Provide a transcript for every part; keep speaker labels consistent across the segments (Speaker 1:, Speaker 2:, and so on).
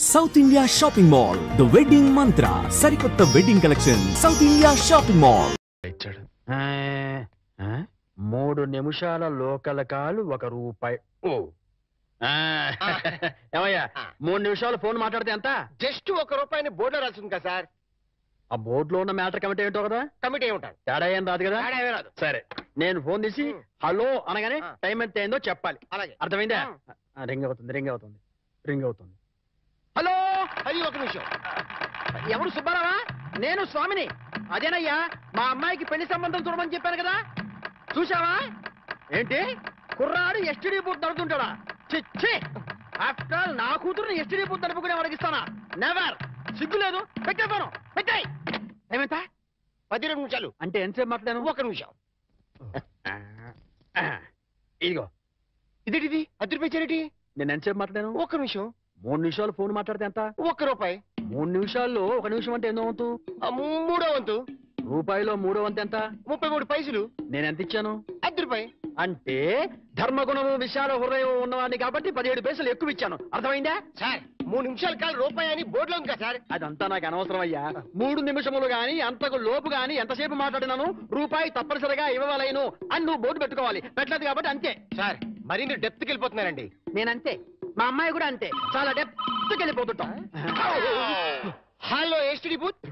Speaker 1: South India shopping mall the wedding మంత్ర సరికొత్త wedding collection south India shopping mall.
Speaker 2: 3 నిమిషాల local కాలు ₹1. ఏమయ్యా 3 నిమిషాలు ఫోన్ మాట్లాడితే ఎంత?
Speaker 3: జస్ట్ ₹1 బోర్డులో రాసింది కదా సార్.
Speaker 2: ఆ బోర్డులో ఉన్న మ్యాటర్ కమిటీ ఏంటో కదా.
Speaker 3: కమిటీ ఏముంటారు,
Speaker 2: తేడా ఏం రాదు కదా.
Speaker 3: రాదు.
Speaker 2: సరే నేను ఫోన్ తీసి హలో అనగానే టైం ఎంత అయిందో చెప్పాలి.
Speaker 3: అలాగే
Speaker 2: అర్థమైందా? రింగ్ అవుతుంది. హలో,
Speaker 3: అది 1 నిమిషం.
Speaker 2: ఎవరు? సుబ్బారావా? నేను స్వామిని. అదేనయ్యా, మా అమ్మాయికి పెళ్లి సంబంధం చూడమని చెప్పాను కదా. చూసావా? ఏంటి కుర్రాడు ఎస్టీడీ బూత్ నడుతుంటాడా? చిచ్చి, ఆఫ్టర్ ఆల్ నా కూతురుని ఎస్టీడీ బూత్ నడుపుకునే వాడికిస్తానా? నెవర్. సిగ్గులేదు. పెట్టేస్తాను. పెట్టాయి. ఏమంతా?
Speaker 3: 12 నిమిషాలు.
Speaker 2: అంటే ఎంతసేపు మాట్లాడాను?
Speaker 3: 1 నిమిషం.
Speaker 2: ఇదిగో
Speaker 3: ఇదేంటిది? ₹10
Speaker 2: నేను ఎంతసేపు మాట్లాడాను?
Speaker 3: 1 నిమిషం.
Speaker 2: 3 నిమిషాలు ఫోన్ మాట్లాడితే ఎంత?
Speaker 3: ₹1.
Speaker 2: 3 నిమిషాల్లో 1 నిమిషం అంటే ఎన్నో వంతు?
Speaker 3: 3వ వంతు.
Speaker 2: రూపాయిలో 3వ వంతు ఎంత?
Speaker 3: 33 పైసలు.
Speaker 2: నేను ఎంత ఇచ్చాను?
Speaker 3: ₹10.
Speaker 2: అంటే ధర్మగుణము విశాల హృదయం ఉన్నవాడిని కాబట్టి 17 పైసలు ఎక్కువ ఇచ్చాను. అర్థమైందా?
Speaker 3: సార్ 3 నిమిషాల కాలు ₹1 అని బోర్డులో ఉంది కదా సార్.
Speaker 2: అదంతా నాకు అనవసరం అయ్యా. 3 నిమిషములు గాని అంతకు లోపు గాని ఎంతసేపు మాట్లాడినాను రూపాయి తప్పనిసరిగా ఇవ్వవలేను అని నువ్వు బోర్డు పెట్టుకోవాలి. పెట్టలేదు కాబట్టి అంతే.
Speaker 3: సార్ మరి మీరు డెప్త్కి వెళ్ళిపోతున్నారండి.
Speaker 2: నేనంతే, మా అమ్మాయి కూడా అంతే. చాలా డెప్త్కి వెళ్ళిపోతుంటాం.
Speaker 3: Hello STD booth.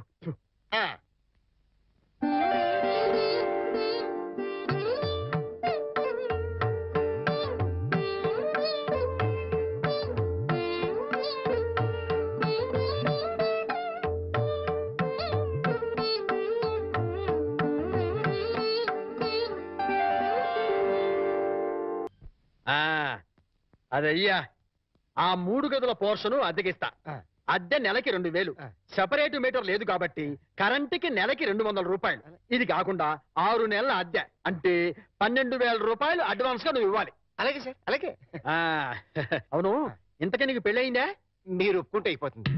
Speaker 2: అదయ్యా, ఆ 3 గదుల పోర్షను అద్దెకిస్తా. అద్దె నెలకి 2000. సెపరేట్ మీటర్ లేదు కాబట్టి కరెంటుకి నెలకి ₹200. ఇది కాకుండా 6 నెలల అద్దె అంటే ₹12,000 అడ్వాన్స్ గా నువ్వు ఇవ్వాలి.
Speaker 3: అలాగే సార్, అలాగే.
Speaker 2: అవును, ఇంతకీ నీకు పెళ్ళయిందా?
Speaker 3: మీరు ఒప్పుకుంటే అయిపోతుంది.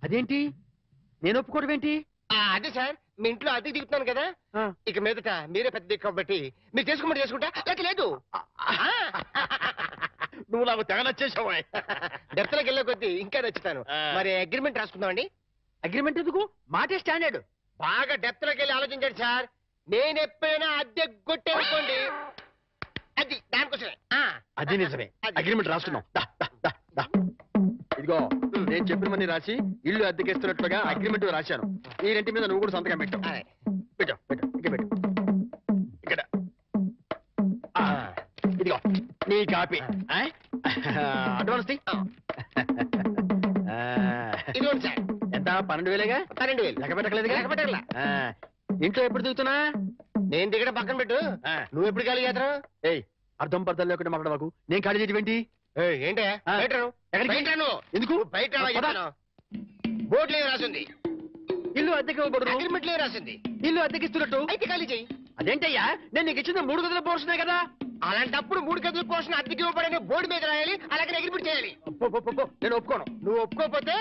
Speaker 2: అదేంటి నేను ఒప్పుకోవడం ఏంటి?
Speaker 3: అదే సార్, మీ ఇంట్లో అద్దెకి దిగుతున్నాను కదా, ఇక మీదట మీరే పెద్ద దిక్కు కాబట్టి మీరు చేసుకోమని చేసుకుంటా. లేక లేదు.
Speaker 2: నువ్వు నాకు తెగ నచ్చేసావు.
Speaker 3: డెప్త్లోకి వెళ్ళే కొద్దీ ఇంకా నచ్చుతాను. మరి అగ్రిమెంట్ రాసుకుందామండి.
Speaker 2: అగ్రిమెంట్ ఎందుకు? మాటే స్టాండర్డ్.
Speaker 3: బాగా డెప్త్లోకి వెళ్ళి ఆలోచించండి సార్. నేను ఎప్పుడైనా అద్దె కొట్టేసుకోండి, అది దానికోసమే.
Speaker 2: అది నిజమే. అగ్రిమెంట్ రాసుకున్నాం. ఇదిగో నేను చెప్పినవన్నీ రాసి ఇల్లు అద్దెకిస్తున్నట్లుగా అగ్రిమెంట్ రాశాను. ఈ రెంటి మీద నువ్వు కూడా సంతకం పెట్టావు. పెట్టు పెట్టు ఇక పెట్టు. ఇక్కడ ఇదిగో నీ కాపీ. అడ్వాన్స్
Speaker 3: ఇదిగోండి సార్.
Speaker 2: ఎంత? 12,000గా?
Speaker 3: 12,000.
Speaker 2: లెక్క పెట్టలేదుగా?
Speaker 3: లెక్క పెట్టగల.
Speaker 2: ఇంట్లో ఎప్పుడు దిగుతున్నా?
Speaker 3: నేను దిగడం పక్కన పెట్టు, నువ్వు ఎప్పుడు ఖాళీ చేస్తావు?
Speaker 2: ఏయ్, అర్థం పర్థం లేకుండా మాట్లాడవాకు. నేను ఖాళీ చేయడం ఏంటి?
Speaker 3: ఏంటే ఎందుకు బయట బోర్డులో రాసింది?
Speaker 2: ఇల్లు అద్దెకి ఇవ్వబడును.
Speaker 3: అగ్రిమెంట్లో రాసింది
Speaker 2: ఇల్లు అద్దెకిస్తున్నట్టు.
Speaker 3: అయితే ఖాళీ చెయ్యి.
Speaker 2: అదేంటయ్యా, నేను నీకు ఇచ్చిన 3 గదుల పోర్షనే కదా.
Speaker 3: అలాంటప్పుడు 3 గదుల పోర్షన్ అద్దెకి ఇవ్వబడని బోర్డు మీద రాయాలి, అలాగే అగ్రిమెంట్ చేయాలి.
Speaker 2: నేను ఒప్పుకోను.
Speaker 3: నువ్వు ఒప్పుకోకపోతే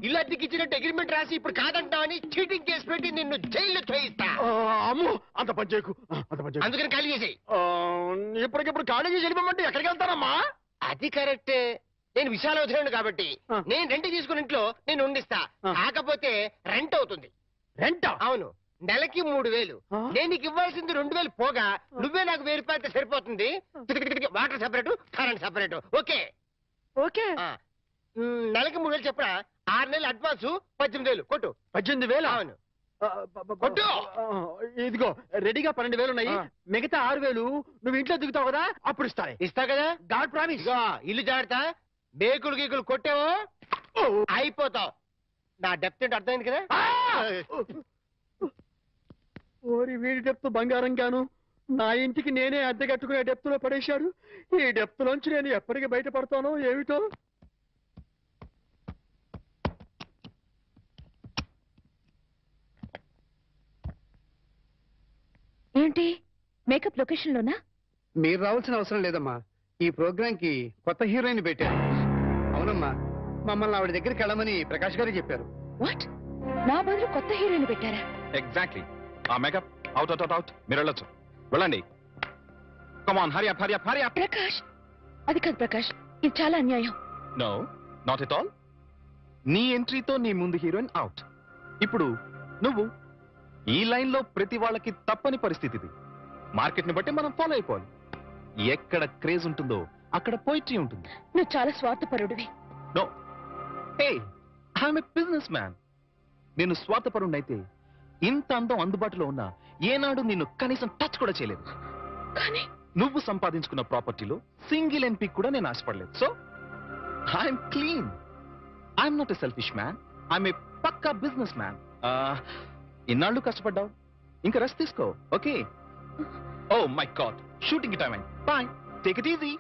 Speaker 3: ఇల్లు అద్దెకి ఇచ్చినట్టు అగ్రిమెంట్ రాసి ఇప్పుడు కాదంటావని చీటింగ్ కేసు పెట్టి నిన్ను జైల్లో చేయిస్తా.
Speaker 2: అమ్మో, అంత పని చేయకు.
Speaker 3: అందుకని ఖాళీ చేసేయి.
Speaker 2: ఇప్పటికిప్పుడు ఖాళీ చేసి వెళ్ళిపోమంటే ఎక్కడికి వెళ్తానమ్మా?
Speaker 3: అది కరెక్టే. నేను విశాల వదిలేను కాబట్టి నేను రెంట్ తీసుకుని ఇంట్లో నేను ఉండిస్తా. కాకపోతే రెంట్ అవుతుంది.
Speaker 2: రెంట్?
Speaker 3: అవును, నెలకి 3,000. నేను నీకు ఇవ్వాల్సింది 2,000 పోగా నువ్వే నాకు ₹1,000 సరిపోతుంది. Water separate, current separate. Okay
Speaker 2: okay.
Speaker 3: నెలకి 3,000 చెప్పరా? 6 నెలలు అడ్వాన్స్ 18,000 కొట్టు.
Speaker 2: 18,000?
Speaker 3: అవును
Speaker 2: కొట్టు. ఇదిగో రెడీగా 12,000 ఉన్నాయి. మిగతా 6,000 నువ్వు ఇంట్లో దిగుతావు కదా, అప్పుడు
Speaker 3: ఇస్తా కదా.
Speaker 2: God promise.
Speaker 3: ఇల్లు జాగ్రత్త. మేకులు గీకులు కొట్టావో అయిపోతావు. నా డెప్త్ ఏంటి అర్థమైంది కదా.
Speaker 2: ఓరి వీడి డెప్త్ బంగారం గాను నా ఇంటికి నేనే అద్దె కట్టుకునే డెప్త్ లో పడేశాడు. ఈ డెప్త్ లోంచి నేను ఎప్పటికి బయటపడతానో ఏమిటో.
Speaker 4: ఏంటి మేకప్ లొకేషన్ లోనా?
Speaker 5: మీరు రావాల్సిన అవసరం లేదమ్మా. ఈ ప్రోగ్రామ్ కి కొత్త హీరోయిన్ పెట్టారు. అవునమ్మా, మమ్మల్ని ఆవిడ దగ్గరికి వెళ్ళమని ప్రకాష్ గారు చెప్పారు.
Speaker 4: వాట్? నా బదులు కొత్త హీరోయిన్ పెట్టారా?
Speaker 6: ఎగ్జాక్ట్లీ. ఆ మేకప్ అవుట్ అవుట్ అవుట్. మీరు వెళ్ళొచ్చు. వెళ్ళండి. Come on, hurry up, hurry up, hurry up.
Speaker 4: Prakash, అది కాదు ప్రకాష్, ఇది చాలా అన్యాయం.
Speaker 6: No, not at all. నీ ఎంట్రీతో నీ ముందు హీరోయిన్ అవుట్. ఇప్పుడు నువ్వు ఈ లైన్ లో ప్రతి వాళ్ళకి తప్పని పరిస్థితి ఇది. మార్కెట్ ని బట్టి మనం ఫాలో అయిపోవాలి. ఎక్కడ క్రేజ్ ఉంటుందో అక్కడ పోయిట్రీ ఉంటుంది.
Speaker 4: నువ్వు చాలా స్వార్థపరుడివి.
Speaker 6: No, hey, I'm a business man. నేను స్వార్థపరుణ్ణైతే ఇంత అందం అందుబాటులో ఉన్నా ఏనాడు నిన్ను కనీసం టచ్ కూడా చేయలేదు.
Speaker 4: కానీ
Speaker 6: నువ్వు సంపాదించుకున్న ప్రాపర్టీలో సింగిల్ ఎన్పీ కూడా నేను ఆశపడలేదు. So I'm clean. I'm not a selfish man. I'm a pakka business man. ఇన్నాళ్ళు కష్టపడ్డావు, ఇంకా రెస్ట్ తీసుకో. Okay? Oh my God, shooting time అయింది. Boy, take it easy.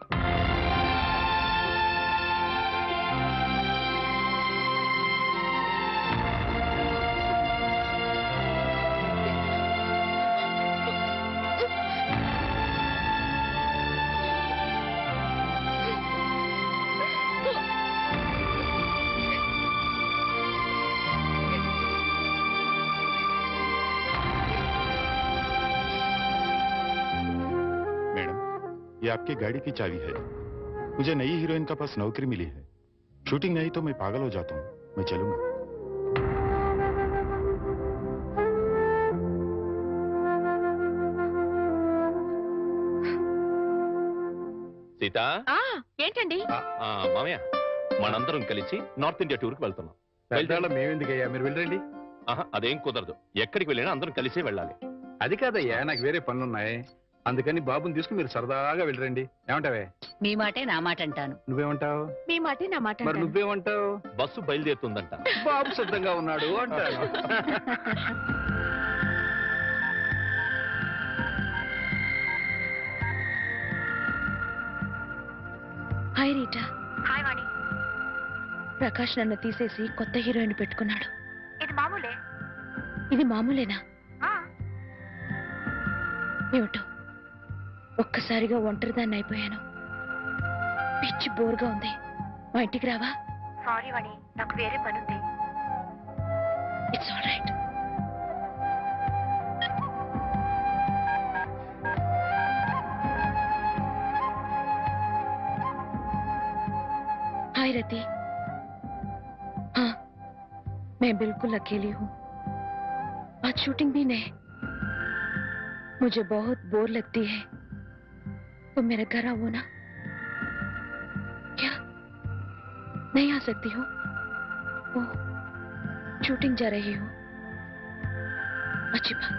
Speaker 7: ये आपकी गाड़ी की चाबी है। मुझे नई हीरोइन का पास नौकरी मिली है। शूटिंग नहीं तो मैं पागल हो जाता हूँ। मैं चलूंगा।
Speaker 6: సీత,
Speaker 4: ఏంటండి?
Speaker 6: మామయ్య, మనందరం కలిసి నార్త్ ఇండియా టూర్ కి వెళ్తున్నాం.
Speaker 5: మేమెందుకయ్యా, మీరు వెళ్ళండి.
Speaker 6: అదేం కుదరదు. ఎక్కడికి వెళ్ళినా అందరం కలిసే వెళ్ళాలి.
Speaker 5: అది కాదయ్యా, నాకు వేరే పనులున్నాయి. అందుకని బాబుని తీసుకుని మీరు సరదాగా వెళ్ళరండి. ఏమంటావే?
Speaker 8: మీ మాటే నా మాట అంటాను.
Speaker 5: నువ్వేమంటావు?
Speaker 4: మీ మాటే నా మాట.
Speaker 5: మరి నువ్వేమంటావు?
Speaker 6: బస్సు బయలుదేరుతుందంట.
Speaker 5: బాబు సిద్ధంగా ఉన్నాడు అంటాను.
Speaker 4: Hi Rita. హాయ్ వాణి. ప్రకాష్ నన్ను తీసేసి కొత్త హీరోయిన్ పెట్టుకున్నాడు. ఇది మామూలే. ఇది మామూలేనా? ఏమిటో ఒక్కసారిగా ఒంటరిదాన్ని అయిపోయాను. పిచ్చి బోర్గా ఉంది. మా ఇంటికి రావా? సారీ వాణి, నాకు వేరే పనుంది. It's all right. Hi Rati. हाँ, मैं बिल्कुल अकेली हूँ. आज शूटिंग भी नहीं. मुझे बहुत बोर लगती है. तुम मेरे घर आओ ना. क्या नहीं आ सकती हो? ओह, शूटिंग जा रही हो. अच्छी बात.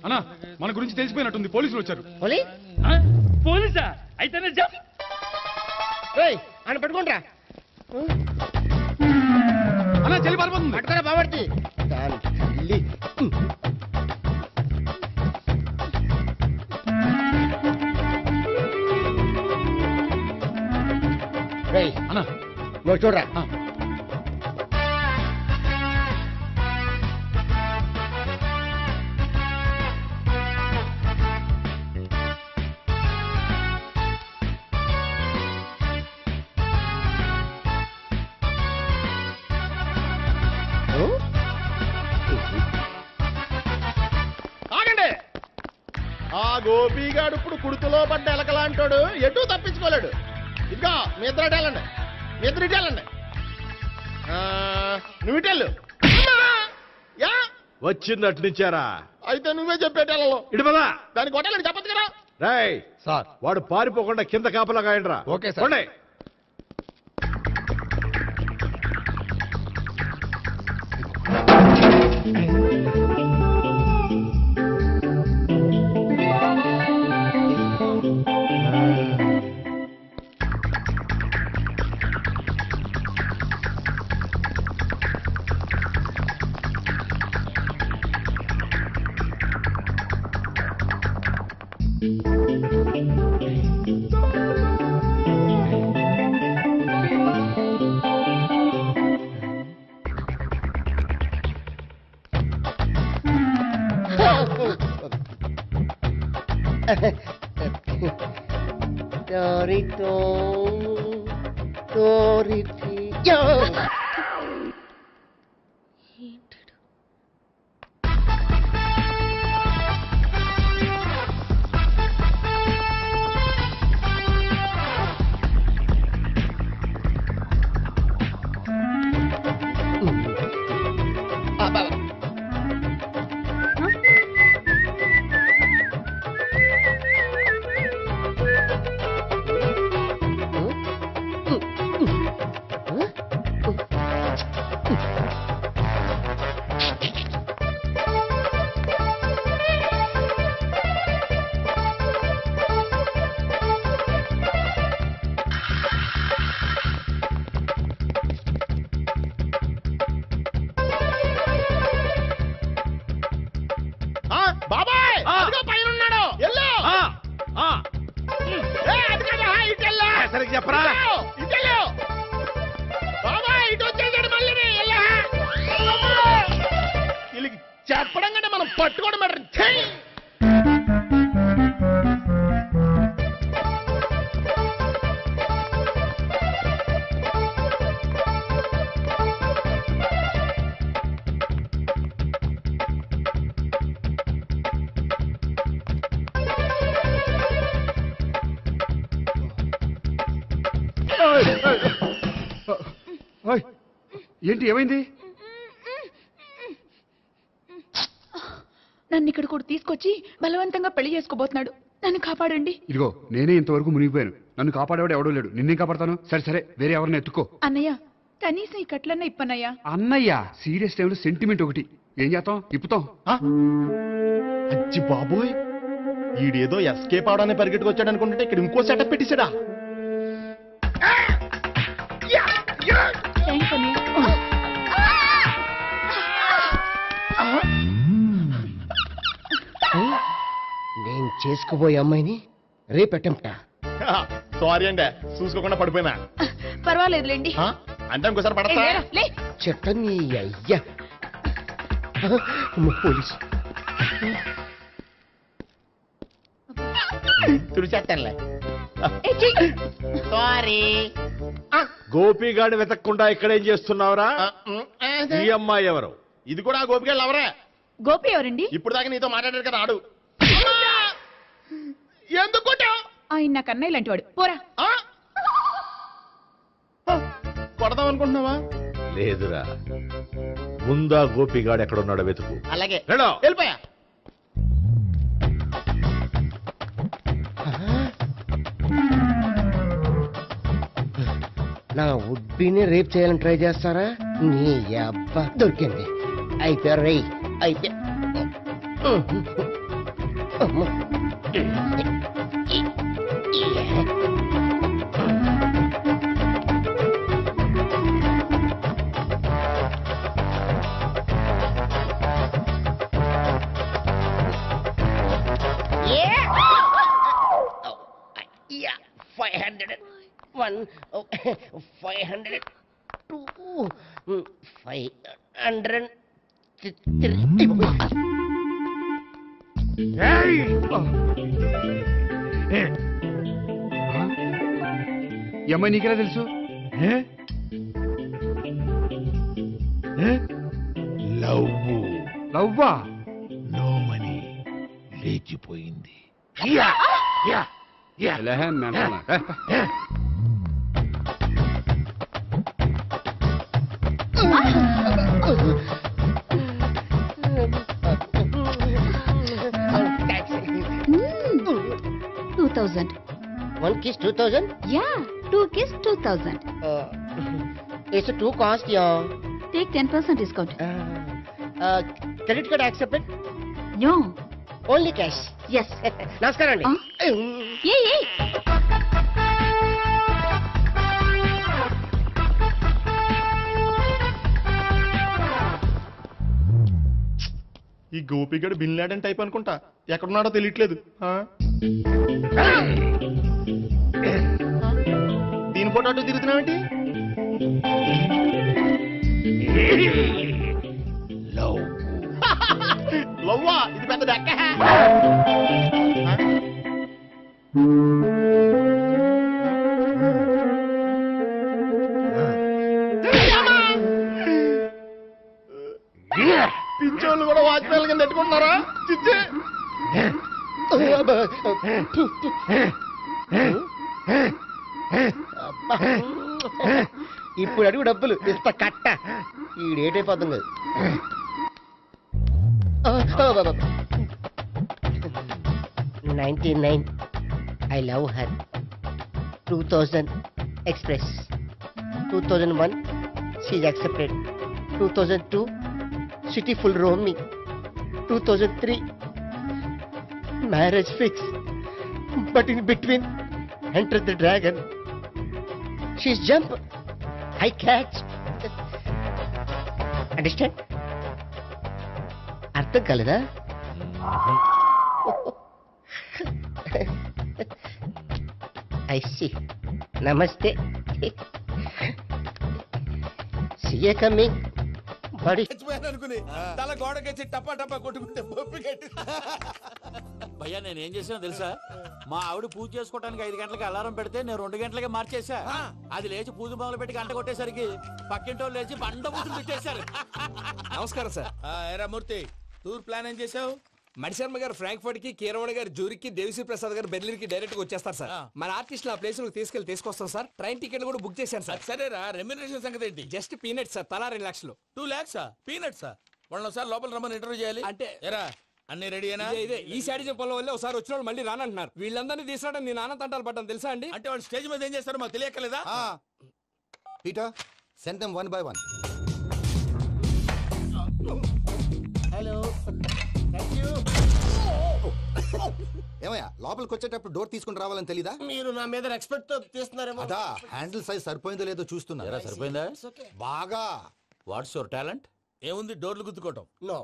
Speaker 9: అన్నా, మన గురించి తెలిసిపోయినట్టుంది. పోలీసులు వచ్చారు.
Speaker 2: పోలీసా? అయితే
Speaker 3: ఆయన పట్టుకుంటా.
Speaker 9: అన్నా, చెల్లి పారిపోతుంది.
Speaker 3: పట్టుకోరా బాబర్తి.
Speaker 9: అన్నా,
Speaker 3: నువ్వు చూడరా.
Speaker 10: ఆ గోపిగాడు ఇప్పుడు కుడుతులో పడ్డ ఎలకలాంటాడు, ఎటు తప్పించుకోలేడు. ఇదిగో మీ ఇద్దరు వెళ్ళండి, మీ ఇద్దరు వెళ్ళండి. నువ్వు ఇటెళ్ళు. యా
Speaker 11: వచ్చిందటు నుంచారా?
Speaker 10: అయితే నువ్వే చెప్పేటెళ్ళలో
Speaker 11: ఇటు పదా.
Speaker 10: దానికి కొట్టాలని చెప్పదు కదా.
Speaker 11: రై సార్, వాడు పారిపోకుండా కింద కాపలా కాయండిరా.
Speaker 10: Okay sir. బాబాయ్ పైన ఉన్నాడు.
Speaker 11: సరిగ్గా చెప్పరా?
Speaker 10: బాబాయ్ ఇటు వచ్చేసాడు మళ్ళీ. వీళ్ళకి చెప్పడం కంటే మనం పట్టుకోవడం బెటర్.
Speaker 5: ఏంటి, ఏమైంది?
Speaker 12: నన్ను ఇక్కడ కూడా తీసుకొచ్చి బలవంతంగా పెళ్లి చేసుకోబోతున్నాడు. నన్ను కాపాడండి.
Speaker 5: ఇదిగో నేనే ఇంతవరకు మునిగిపోయాను. నన్ను కాపాడేవాడు ఎవడో లేడు. నిన్నే కాపాడతాను. సరే సరే, వేరే ఎవరిని ఎత్తుకో.
Speaker 12: అన్నయ్య, కనీసం ఈ కట్లన్నా ఇప్పన్నయ్యా.
Speaker 5: అన్నయ్య, సీరియస్ టైంలో సెంటిమెంట్ ఒకటి. ఏం చేస్తాం? ఇప్పుతాం.
Speaker 10: అచ్చి బాబోయ్, ఈడేదో ఎస్కేప్ అవడానికి పరిగెట్టుకు వచ్చాడు అనుకుంటే ఇక్కడ ఇంకో సెటప్ పెట్టేశాడా?
Speaker 3: నేను చేసుకోబోయే అమ్మాయిని రేపెట్టంట.
Speaker 10: సారీ అండి, చూసుకోకుండా పడిపోయినా.
Speaker 12: పర్వాలేదులేండి.
Speaker 10: అంటే ఇంకోసారి పడతా.
Speaker 3: చెట్టని అయ్యా పోలీసు తుడిచేస్తానులే. సారీ.
Speaker 11: గోపిగాడి వెతకకుండా ఇక్కడేం చేస్తున్నావురా? ఈ అమ్మాయి ఎవరు?
Speaker 10: ఇది కూడా గోపిగాళ్ళు ఎవరే?
Speaker 12: గోపి ఎవరండి?
Speaker 10: ఇప్పుడు దాకా నీతో మాట్లాడాడు కదా ఆడు. ఎందుకు
Speaker 12: ఆయన నాకు అన్నయ్య లాంటి వాడు. పోరా.
Speaker 10: కొడదాం అనుకుంటున్నావా?
Speaker 11: లేదురా, ముందా గోపిగాడు ఎక్కడున్నాడో వెతుకు.
Speaker 3: అలాగే
Speaker 10: వెళ్ళిపోయా. నా ఉడ్బీని రేప్ చేయాలని ట్రై చేస్తారా? నీ అబ్బా దొరికింది. అయిపోయారు రై. అయిపోయా.
Speaker 5: అమ్మాయి నీకెలా తెలుసు?
Speaker 11: లవ్వా?
Speaker 5: లవ్వా?
Speaker 11: నోమని లేచిపోయింది.
Speaker 3: One kiss 2000?
Speaker 13: Yeah, 2 kiss 2000.
Speaker 3: It's a 2 cost, yeah.
Speaker 13: Take 10% discount.
Speaker 3: Credit card accepted?
Speaker 13: No.
Speaker 3: Only cash.
Speaker 13: Yes.
Speaker 3: నమస్కారం అండి.
Speaker 13: Hey.
Speaker 10: ఈ గోపిగడు బిన్ లాడెన్ టైప్ అనుకుంటా, ఎక్కడున్నాడో తెలియట్లేదు. దీని ఫోటో అటు తిరుగుతున్నావేంటి? లవ్వా, ఇది పెద్ద డెక్క. పిచ్చోళ్ళు కూడా వాచ్మెన్ కింద పెట్టుకుంటున్నారా? చిచ్చే
Speaker 3: ఇప్పుడు అడుగు డబ్బులు ఇస్తా కట్ట. ఈ డేట్ అయిపోతుంది. 99 I love her. 2000 express. 2001 she's accepted. 2002 city full roaming. 2003 marriage fix. But in between enter the dragon. She's jump, I catch. Understand? అర్థం కాలేదా? I see. Namaste. See you coming.
Speaker 14: అనుకుని తల గోడకెచ్చి టపా టపా కొట్టుకుంటే
Speaker 15: భయ్యా నేనేం చేసానో తెలుసా? మా ఆవిడ పూజ చేసుకోవడానికి 5 గంటలకి అలారం పెడితే నేను 2 గంటలకే మార్చేసా. అది లేచి పూజ మొదలు పెట్టి గంట కొట్టేసరికి పక్కింటోళ్ళు లేచి బండ పూజలు పెట్టేశారు.
Speaker 14: నమస్కారం సార్. ఎరా మూర్తి, టూర్ ప్లాన్ ఏం చేసావు? మణిశర్మ గారు ఫ్రాంక్ఫర్ట్ కి, కీరవాణి గారు జూరిక్ కి, దేవిశ్రీ ప్రసాద్ గారు బెర్లిన్ కి డైరెక్ట్ గా వచ్చేస్తారు సార్. మన ఆర్టిస్ట్ ఆ ప్లేస్ తీసుకొస్తాం సార్. ట్రైన్ టికెట్ కూడా బుక్ చేశాను సార్. సరేరా, రెమ్యూనరేషన్ సంగతి ఏంటి? జస్ట్ పీనట్స్ సార్, తలా 2 లక్షలు. 2 lakhs పీనట్స్? వాళ్ళని ఒకసారి లోపల రమ్మని ఇంటర్వ్యూ చేయాలి అంటే. ఎరా అన్ని రెడీ అయినా? ఇదే ఈ శాడీ చెప్పడం వల్ల ఒకసారి వచ్చిన వాళ్ళు మళ్ళీ రానంటున్నారు. వీళ్ళందరినీ తీసుకురావడం నేను నాన్న తంటాలు పడ్డాను తెలుసా అండి. అంటే వాళ్ళు స్టేజ్ మీద ఏం చేస్తారో మాకు తెలియక్కలేదా?
Speaker 16: Peter, send them one by one.
Speaker 3: Hello, thank you.
Speaker 16: ఏమయ్యా, లోపలికి వచ్చేటప్పుడు డోర్ తీసుకుని రావాలని తెలీదా?
Speaker 3: మీరు నా మీద ఎక్స్పెక్ట్ తో తీస్తున్నారేమో.
Speaker 16: అదా హ్యాండిల్ సైజ్ సరిపోయిందో లేదో చూస్తున్నా.
Speaker 15: సరిపోయిందా?
Speaker 16: బాగా.
Speaker 15: What's your talent?
Speaker 14: ఏముంది, డోర్లు గుద్దుకోవటం.
Speaker 3: No,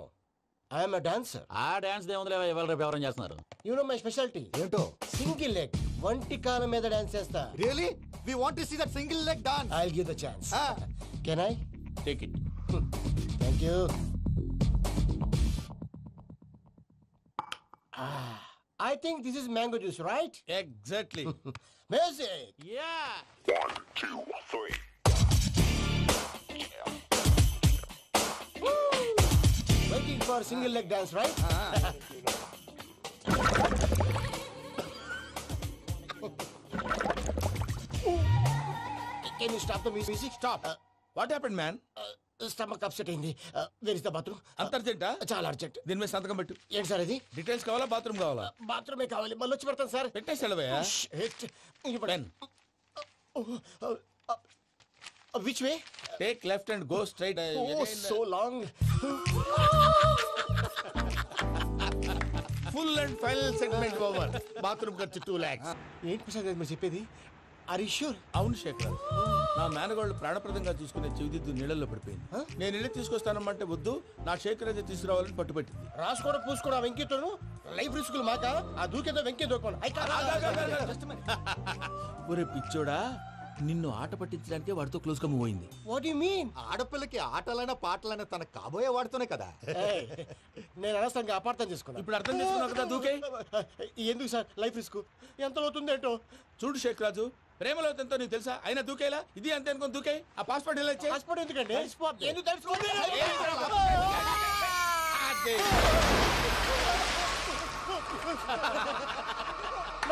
Speaker 3: I'm a dancer.
Speaker 15: ఆ డాన్స్ దేవుందిలే, ఇవాళ రేపు ఎవరైనా చేస్తున్నారు.
Speaker 3: యు నో మై స్పెషాలిటీ
Speaker 16: ఏంటో?
Speaker 3: సింగిల్ లెగ్, వంటి కాలం మీద డాన్స్ చేస్తా.
Speaker 16: Really? We want to see that single leg dance.
Speaker 3: I will give the chance. Can I
Speaker 15: take it?
Speaker 3: Thank you. I think this is mango juice, right?
Speaker 14: Exactly.
Speaker 3: Music.
Speaker 15: Yeah.
Speaker 17: 1, 2, 3.
Speaker 3: Waiting for single leg dance, right? Can you stop the music?
Speaker 14: Stop. What happened, man?
Speaker 3: Stomach upset అయింది. Where is the bathroom?
Speaker 14: అంత అర్జెంటా?
Speaker 3: చాలా urgent.
Speaker 14: దీని మీద సంతకం పెట్టు.
Speaker 3: ఏంటి sir ఇది?
Speaker 14: డీటెయిల్స్ కావాలా, బాత్రూమ్ కావాలా?
Speaker 3: బాత్రూమే కావాలి. మళ్ళీ వచ్చి పెడతాను సార్.
Speaker 14: పెట్టేసాడవయ్యా.
Speaker 3: Which way?
Speaker 14: Take left and go straight.
Speaker 3: Oh so long.
Speaker 14: Full and final segment over. Bathroom ఖర్చు 2 lakhs.
Speaker 3: ఏంటి ప్రసాద్ గారు మీరు చెప్పేది? Are you sure?
Speaker 14: అవును శేఖర్, నా మేనగోళ్ళు ప్రాణప్రదంగా తీసుకునే చెవిదిద్దు నీళ్ళల్లో పడిపోయింది. నేను ఇల్లు తీసుకొస్తానమ్మంటే వద్దు, నా శేఖర్ అయితే తీసుకురావాలని పట్టుబట్టింది.
Speaker 3: రాసుకోవడం పూసుకోవడం వెంకీతోను లైఫ్ రిస్కులు మాక. ఆ దూకేదో వెంకీ దూకోను.
Speaker 14: ఒరే పిచ్చోడా, నిన్ను ఆట పట్టించడానికి వాడితో క్లోజ్ గా మూవ్ అయింది.
Speaker 3: What you mean?
Speaker 16: ఆడపిల్లకి ఆటలైనా పాటలైనా తన కాబోయే వాడుతూనే కదా.
Speaker 3: నేను అనవసరంగా అపార్థం చేసుకున్నా.
Speaker 14: ఇప్పుడు అర్థం చేసుకున్నావు కదా, దూకే.
Speaker 3: ఎందుకు సార్ లైఫ్ రిస్క్? ఎంత అవుతుంది ఏంటో
Speaker 14: చూడు శేఖ్ రాజు, ప్రేమలో ఎంతో నీకు తెలుసా? అయినా దూకేలా? ఇది అంతే అనుకుని దూకే. ఆ పాస్పోర్ట్ ఎలా ఇచ్చే?
Speaker 3: పాస్పోర్ట్ ఎందుకండి? ఎందుకు తెలుసుకోండి.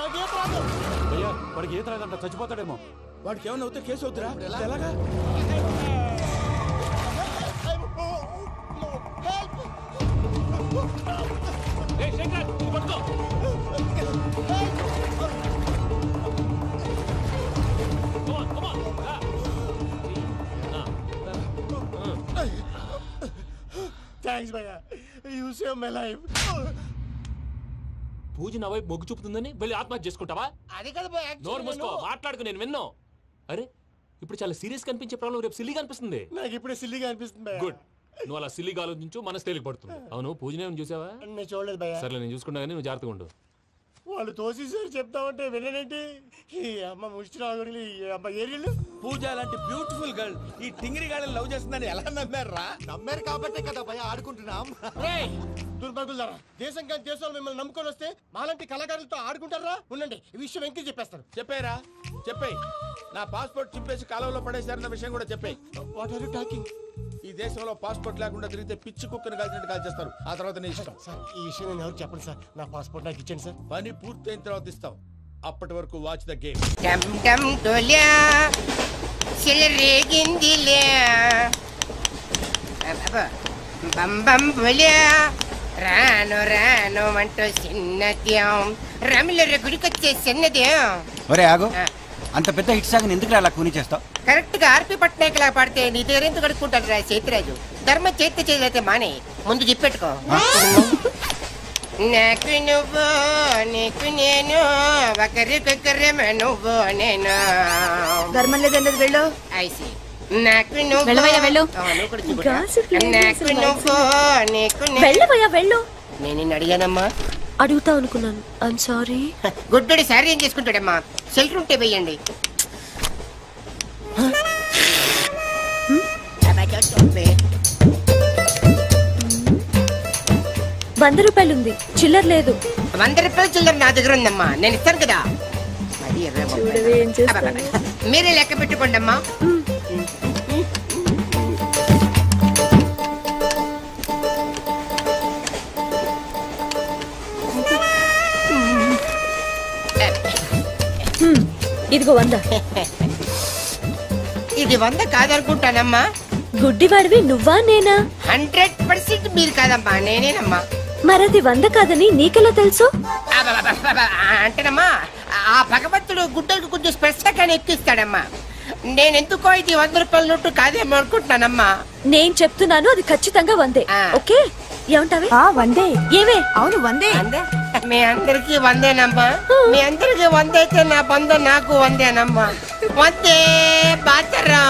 Speaker 15: భయ్యా వాడికి ఈత రాదంట, చచ్చిపోతాడేమో.
Speaker 14: వాడికి ఏమన్నా అవుతే కేసు అవుతురా? ఎలాగా?
Speaker 3: థ్యాంక్స్ భయ్యా, యూ సేవ్ మై లైఫ్.
Speaker 18: పూజ నా వైపు మొగ్గు చూపుతుందని వెళ్ళి ఆత్మహత్య చేసుకుంటావా?
Speaker 3: అది కదా భయ్యా,
Speaker 18: నోరు మూసుకో, మాట్లాడుకు, నేను విన్నో. అరే ఇప్పుడు చాలా సీరియస్ కనిపించే ప్రాబ్లం రేపు సిల్లీగా అనిపిస్తుంది.
Speaker 3: నాకు ఇప్పుడే సిల్లీగా అనిపిస్తుంది.
Speaker 18: గుడ్, నువ్వు అలా సిల్లీగా ఆలోచించు, మనసు తేలిక పడుతుంది. అవును పూజనే చూసావా?
Speaker 3: నేను చూడలేదు భయ్యా.
Speaker 18: సర్లే నేను చూసుకున్నా కానీ నువ్వు జాగ్రత్తగా ఉండు.
Speaker 3: వాళ్ళు తోసేసారు చెప్తామంటే విననేంటి? ఈ అమ్మ ముష్టి రాగుడి అమ్మ ఏరియలు.
Speaker 14: పూజ లాంటి బ్యూటిఫుల్ గర్ల్ ఈ టింగిరి గాడిని లవ్ చేస్తుందని ఎలా నమ్మారా?
Speaker 16: నమ్మారు కాబట్టే కదా భయ ఆడుకుంటున్నాం.
Speaker 3: దుర్భగులారా, దేశం కానీ దేశాలు మిమ్మల్ని నమ్ముకొని వస్తే మాలాంటి కళాకారులతో ఆడుకుంటారా? ఉండండి, ఈ విషయం వెంకీ చెప్పేస్తారు.
Speaker 14: చెప్పారా? చెప్పేయ్. నా పాస్పోర్ట్ చింపేసి కాలంలో పడేశారన్న విషయం కూడా చెప్పేయ్.
Speaker 3: What are you talking?
Speaker 14: ఈ దేశంలో పాస్పోర్ట్ లేకుండా తిరిగితే పిచ్చి కుక్కను కాల్చినట్టు కాల్చేస్తారు. ఆ తర్వాత నీ ఇష్టం.
Speaker 3: సార్ ఈ విషయం నేను ఎవరు చెప్పండి సార్. నా పాస్పోర్ట్ నాకు ఇచ్చేయండి సార్.
Speaker 14: పని పూర్తయిన తర్వాత ఇస్తాం. అప్పటి వరకు వాచ్ ద గేమ్.
Speaker 3: డమ్ డమ్ డోల్యా సిలరేగిందిలే బం బం బోల్యా రాను రాను అంటూ చిన్నద్యం రమిల గుడికొచ్చే చిన్నద్యం.
Speaker 19: ఒరే ఆగు, అంత పెద్ద హిట్ సాగ్ ఎందుకు అలా కూని చేస్తావు?
Speaker 3: కరెక్ట్ గా ఆర్పి పట్నాయక్ లా పాడితే నీ దగ్గర ఎందుకు కడుక్కుంటాడు రా చేతిరాజు? ధర్మ చేతి చేదైతే మానే ముందు చెప్పెట్టుకో. నాకు నువ్వు నీకు నేను ఒకరికొకరేమో నువ్వు నేను.
Speaker 13: ధర్మం లేదన్నది వెళ్ళు.
Speaker 3: ఐసి నాకు నువ్వు
Speaker 13: వెళ్ళవయ్యా వెళ్ళు.
Speaker 3: నాకు నువ్వు నీకు
Speaker 4: వెళ్ళవయ్యా వెళ్ళు.
Speaker 3: నేను నిన్ను అడిగానమ్మా.
Speaker 4: అడుగుతా అనుకున్నాను. I'm sorry.
Speaker 3: గుడ్డోడి సారీ ఏం చేసుకుంటాడమ్మా? షెల్టర్ ఉంటే వెయ్యండి.
Speaker 4: ₹100 ఉంది, చిల్లర లేదు.
Speaker 3: ₹100 చిల్లర నా దగ్గర ఉందమ్మా, నేను ఇస్తాను కదా. మీరే లెక్క పెట్టుకోండి అమ్మా.
Speaker 4: ఇదిగో 100.
Speaker 3: ఇది 100 కాదనుకుంటానమ్మా.
Speaker 4: గుడ్డివాడివి నువ్వా నేనా?
Speaker 3: 100% మీరు కాదమ్మా, నేనేనమ్మా.
Speaker 4: మరది 100 కాదని నీకెలా తెలుసు?
Speaker 3: అంటేనమ్మా, ఆ భగవంతుడు గుడ్డలకు కొంచెం స్పెషల్గానే ఎక్కిస్తాడమ్మా. నేనెందుకో ఇది ₹100 నోటు కాదేమో అనుకుంటున్నానమ్మా.
Speaker 4: నేను చెప్తున్నాను, అది ఖచ్చితంగా 100. ఓకే ఏమంటావే? 100. ఏవే? అవును 100.
Speaker 3: మీ అందరికి 100నమ్మా. మీ అందరికి 100 అయితే నా బంధ నాకు 100నమ్మా. 100 బాతరం.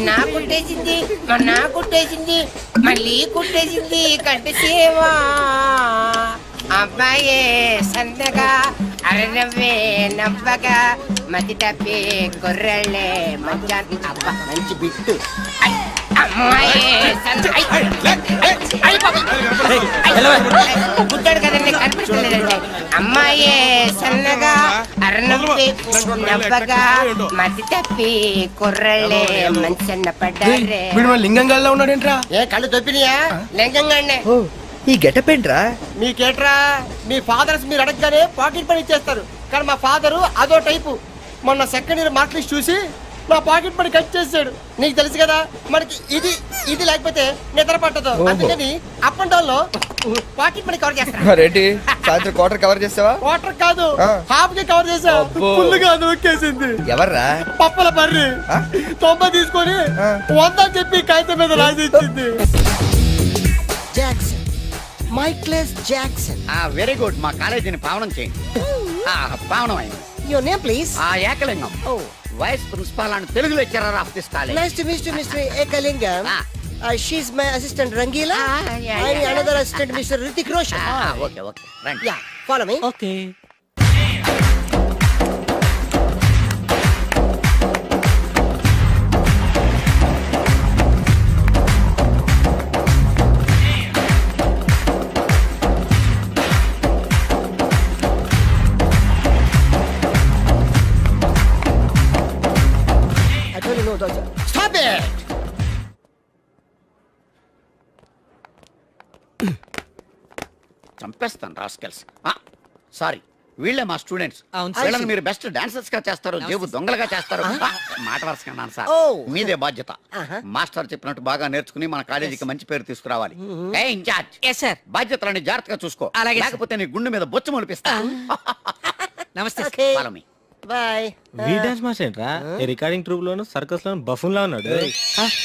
Speaker 3: నా కుట్టేసింది, నా కుట్టేసింది, మళ్ళీ కుట్టేసింది కంటి సేవా. అబ్బాయే సందగా అరనవ్వే నవ్వగా మతి తప్పి కుర్రళ్ళే మంచి. అబ్బా మంచి బిట్టు. గుడ్డాడు కదండి, కనిపించలేదండి. అమ్మాయే సన్నగా అరనవ్వే నవ్వగా మతి తప్పి కుర్రళ్ళే మంచి అన్న పడ్డారే.
Speaker 19: లింగంగా ఉన్నాడేంట్రా?
Speaker 3: ఏ కళ్ళు తొప్పినాయా? లింగంగానే.
Speaker 19: ఈ గెటప్ ఏంట్రా?
Speaker 3: మీకేట్రా, మీ ఫాదర్స్ మీరు అడగగానే పాకెట్ పని ఇచ్చేస్తారు. కానీ మా ఫాదరు అదో టైపు. మొన్న సెకండ్ ఇయర్ మార్క్ లిస్ట్ చూసి నా పాకెట్ పని కట్ చేసాడు. నీకు తెలుసు కదా, మనకి ఇది ఇది లేకపోతే నిద్ర పట్టదు. అందుకని అప్ అండ్ డౌన్ లో పాకెట్ మనీ కవర్ చేస్తా.
Speaker 19: రెడ్డి సాయంత్రం క్వార్టర్ కవర్ చేస్తావా?
Speaker 3: క్వార్టర్ కాదు, హాఫ్ కి కవర్ చేసా. ఫుల్ గా నొక్కేసింది.
Speaker 19: ఎవర్రా?
Speaker 3: పప్పల బర్రి 90 తీసుకొని 100 చెప్పి కాగితం మీద రాసి ఇచ్చింది. Jackson, Michael Jackson.
Speaker 19: Very good. మా కాలేజీని పావనం చేయండి. పావనం అయింది.
Speaker 3: Your name please?
Speaker 19: Ekalingam. Vice principal and Telugu lecturer of this college.
Speaker 3: Nice to meet you, Mr. Ekalingam. She's my assistant Rangila. I'm another assistant, Mr. Hrithik Roshan.
Speaker 19: Okay, okay. Right.
Speaker 3: Yeah, follow me.
Speaker 19: Okay.
Speaker 3: I told you no, Dodger. Stop it!
Speaker 19: చంపేస్తాను rascals. Sorry, వీళ్ళే మా students వీళ్ళని మీరు best dancers గా చేస్తారు జేబు దొంగలుగా చేస్తారు మాట వరుసగా సార్ మీదే బాధ్యత మాస్టర్ చెప్పినట్టు బాగా నేర్చుకుని మన కాలేజీకి మంచి పేరు తీసుకురావాలి ఇన్ఛార్జ్ బాధ్యతలని జాగ్రత్తగా చూసుకో లేకపోతే నీ గుండె మీద బొచ్చు మొలిపిస్తా
Speaker 3: నమస్తే బాయ్
Speaker 20: వీ డాన్స్ మాస్టర్ ఏంట్రా రికార్డింగ్ ట్రూప్ లోను సర్కస్ లోను బఫూన్ లా ఉన్నాడు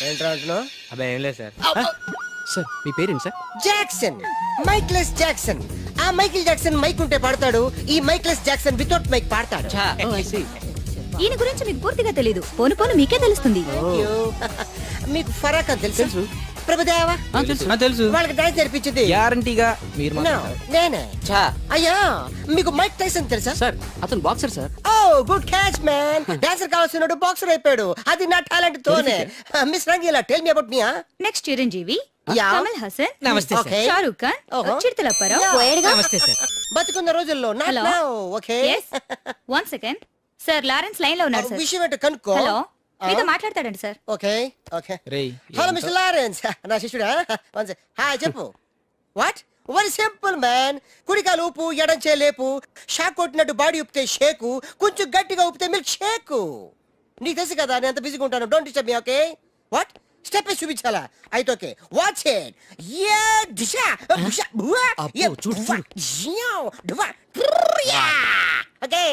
Speaker 3: ఏంట్రా అంటున్నావ్?
Speaker 20: అబ్బే ఏం లేదు సార్
Speaker 3: సార్ మీ పేరేంటి సార్? Jackson, Michael Jackson. ఆ మైకిల్ జాక్సన్ మైక్ ఉంటే పాడతాడు, ఈ మైక్లెస్ జాక్సన్ వితౌట్ మైక్ పాడతాడు.
Speaker 21: ఈయన గురించి మీకు పూర్తిగా తెలీదు, పోను పోను మీకే తెలుస్తుంది.
Speaker 3: మీకు ఫరాక్ అని తెలుసు? ప్రభుదేవా
Speaker 20: తెలుసు.
Speaker 3: వాళ్ళకి డాన్స్ నేర్పించింది
Speaker 20: గ్యారంటీగా మీరు
Speaker 3: నేనే. అయ్యా మీకు మైక్ టైసన్ తెలుసా?
Speaker 20: సార్ అతను boxer sir.
Speaker 3: Oh good catch man. Dancer కావాల్సినోడు బాక్సర్ అయిపోయాడు. అది నా టాలెంట్ తోనే. Miss Rangeela tell me about me.
Speaker 21: Next Chiranjeevi, Kamal Haasan,
Speaker 20: నమస్తే సార్.
Speaker 21: షారూక్ ఖాన్, చిరుతల పరావ్.
Speaker 20: నమస్తే సార్.
Speaker 3: బతుకున్న రోజుల్లో okay.
Speaker 21: One second sir, Lawrence line లో ఉన్నారు సార్.
Speaker 3: విషయం ఏంటో కనుక్కో.
Speaker 21: హలో, మీతో మాట్లాడతాడండి sir.
Speaker 3: Okay okay. Hello mister Lawrence, నా శిష్యుడా? హాయ్ చెప్పు. వాట్? Very simple man. కుడికాలు ఊపు, ఎడం లేపు. షాక్ కొట్టినట్టు బాడీ ఊపితే షేకు, కొంచెం గట్టిగా ఊపితే మిల్క్ షేకు. నీకు తెలుసు కదా నేను ఎంత బిజీగా ఉంటాను. Don't disturb me. Okay what? Step వేసి చూపించాలా? అయితే ఓకే వాచ్ ఇట్. యా దిశా బుషా బువా యా జియా డువా యా. ఓకే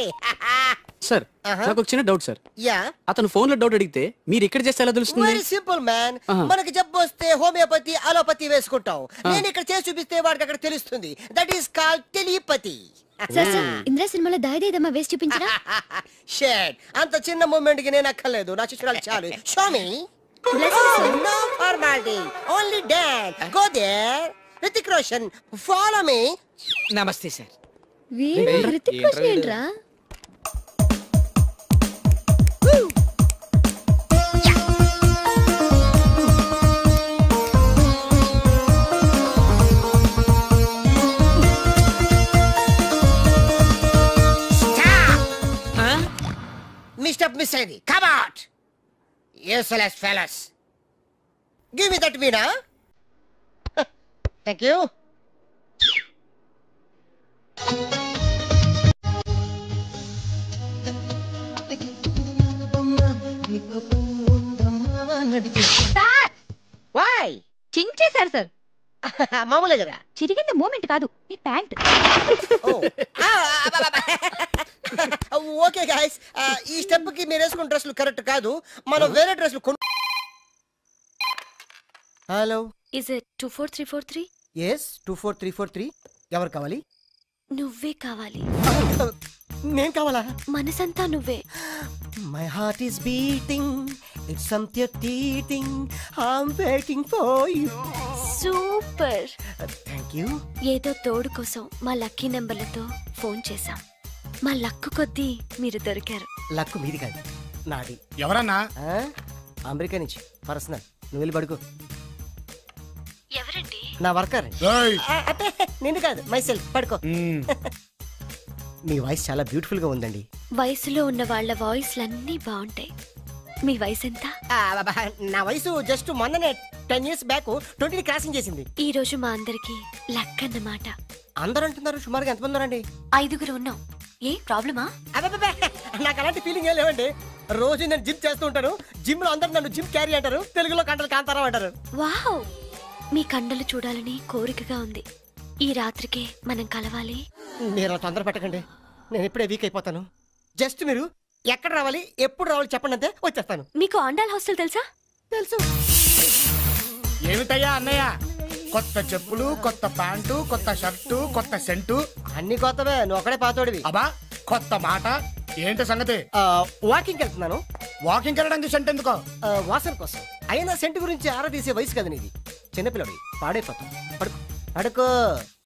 Speaker 20: సార్ నాకు ఒక చిన్న డౌట్ సార్.
Speaker 3: యా
Speaker 20: అతను ఫోన్ లో డౌట్ అడిగితే మీరు ఇక్కడ చేస్తే ఎలా తెలుస్తుంది?
Speaker 3: Very simple man. మనకి జబ్బు వస్తే హోమియోపతి అలోపతి వేసుకుంటాం. నేను ఇక్కడ చేసి చూపిస్తే వాడికి అక్కడ తెలుస్తుంది. That is called telepathy.
Speaker 21: Sir Indra సినిమాలో దాయిదేదమ్మా వేసి చూపించరా?
Speaker 3: షేట్ అంత చిన్న మూమెంట్ కి నేను అక్కర్లేదు, నా శిష్యురాలు చాలు. Show me. No formality, only dance. Go there. Hrithik Roshan, follow me.
Speaker 20: నమస్తే సార్.
Speaker 21: రితిక్ రోషన్ ఏంట్రా?
Speaker 3: Mr. Missery, come out. Useless fellas. Give me that Veena. Thank you. Why?
Speaker 21: చించేశారు సార్.
Speaker 3: మామూలే కదా.
Speaker 21: చిరిగింది మూమెంట్ కాదు, మీ ప్యాంట్.
Speaker 3: ఓకే గైస్, ఈ step కి మీరు వేసుకున్న డ్రెస్లు కరెక్ట్ కాదు. మనం వేరే డ్రెస్లు కొను. Hello,
Speaker 4: is it 24343?
Speaker 3: yes 24343. ఎవరు కావాలి?
Speaker 4: నువ్వే కావాలి.
Speaker 3: నేను కావాలా?
Speaker 4: మనసంతా నువ్వే.
Speaker 3: My heart is beating, it's something teething, I'm waiting for you.
Speaker 4: Super.
Speaker 3: Thank you.
Speaker 4: ఏదో తోడు కోసం మా లక్కీ నెంబర్లతో ఫోన్ చేశాం. మా లక్కు కొద్దీ మీరు దొరికారు.
Speaker 3: లక్కు మీది కాదు, నాది.
Speaker 9: ఎవరన్నా?
Speaker 3: అమెరికా నుంచి పర్సనల్. నువ్వు వెళ్ళి పడుకో.
Speaker 4: ఎవరండి?
Speaker 3: నా వర్కర్. నిన్ను కాదు, మైసెల్ఫ్. పడుకో. మీ వాయిస్ చాలా బ్యూటిఫుల్ గా ఉందండి.
Speaker 4: వయసులో ఉన్న వాళ్ళ వాయిస్లన్నీ బాగుంటాయి. మీ వయసు ఎంత?
Speaker 3: నా వయసు జస్ట్ మొన్ననే 10 years బ్యాక్ 20 క్రాసింగ్ చేసింది.
Speaker 4: ఈ రోజు మా అందరికి లక్ అన్నమాట.
Speaker 3: అందరూ అంటున్నారు. సుమారుగా ఎంతమంది ఉన్నారండి?
Speaker 4: 5 ఉన్నాం. ఏ ప్రాబ్లమా?
Speaker 3: నాకు అలాంటి ఫీలింగ్ ఏం లేవండి. రోజు నేను జిమ్ చేస్తూ ఉంటాను. జిమ్ లో అందరూ నన్ను జిమ్ క్యారీ అంటారు, తెలుగులో కంటలు కాంతారావు అంటారు.
Speaker 4: వావ్, మీ కండలు చూడాలని కోరికగా ఉంది. ఈ రాత్రికే మనం కలవాలి.
Speaker 3: మీరు తొందర పెట్టకండి, నేను ఇప్పుడే వీక్ అయిపోతాను. జస్ట్ మీరు ఎక్కడ రావాలి, ఎప్పుడు రావాలి చెప్పండి, అంతే వచ్చేస్తాను.
Speaker 4: మీకు ఆండాల్ హాస్టల్ తెలుసా?
Speaker 3: తెలుసు.
Speaker 9: ఏమిటయ్యా అన్నయ్య, కొత్త చెప్పులు, కొత్త ప్యాంటు, కొత్త షర్టు, కొత్త సెంటు,
Speaker 3: అన్ని కొత్తవే. నువ్వు ఒకడే పాతోడివి.
Speaker 9: అబ్బా కొత్త మాట ఏంటి సంగతి?
Speaker 3: వాకింగ్ వెళ్తున్నాను.
Speaker 9: వాకింగ్ వెళ్ళడానికి సెంట్ ఎందుకో?
Speaker 3: వాసన కోసం. అయినా సెంట్ గురించి ఆరా తీసే వయసు కదా నీది. చిన్నపిల్లడి పాడైపోతాం. పడుకో పడుకో.